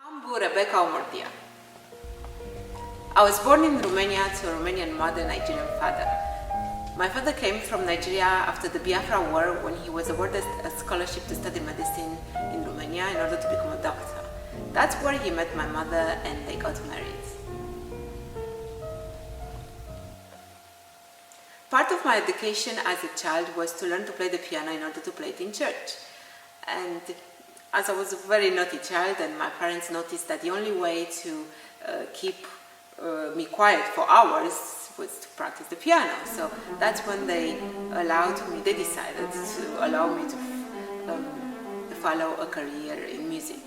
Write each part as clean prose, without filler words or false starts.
I'm Rebeca Omordia. I was born in Romania to a Romanian mother, Nigerian father. My father came from Nigeria after the Biafra War when he was awarded a scholarship to study medicine in Romania in order to become a doctor. That's where he met my mother and they got married. Part of my education as a child was to learn to play the piano in order to play it in church. And as I was a very naughty child and my parents noticed that the only way to keep me quiet for hours was to practice the piano. So that's when they decided to allow me to follow a career in music.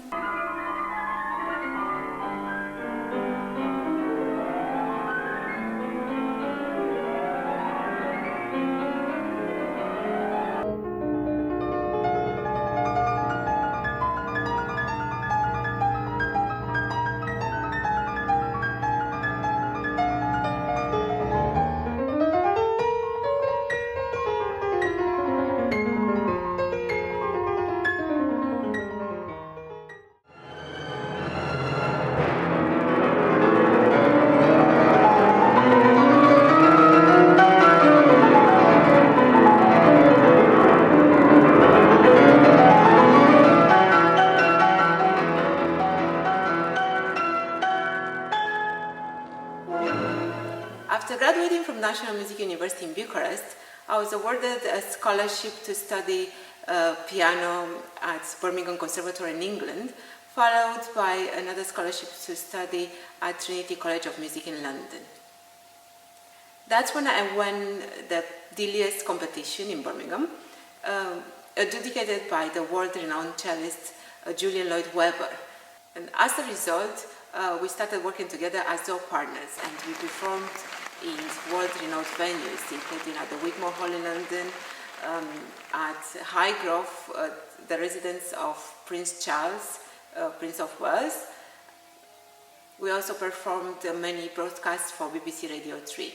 After graduating from National Music University in Bucharest, I was awarded a scholarship to study piano at Birmingham Conservatory in England, followed by another scholarship to study at Trinity College of Music in London. That's when I won the Dilius competition in Birmingham, adjudicated by the world-renowned cellist Julian Lloyd Webber. And as a result, we started working together as duo partners, and we performed in world-renowned venues, including at the Wigmore Hall in London, at Highgrove, the residence of Prince Charles, Prince of Wales. We also performed many broadcasts for BBC Radio 3.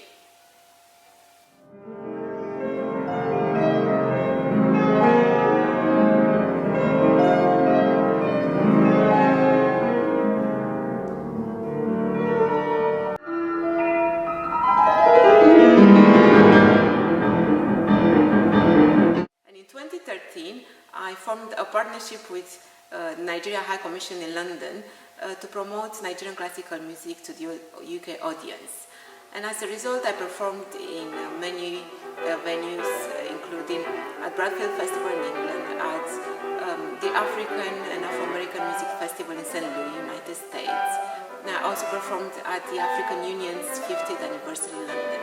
I formed a partnership with Nigeria High Commission in London to promote Nigerian classical music to the UK audience. And as a result, I performed in many venues, including at Bradfield Festival in England, at the African and Afro-American Music Festival in St. Louis, United States. And I also performed at the African Union's 50th anniversary in London.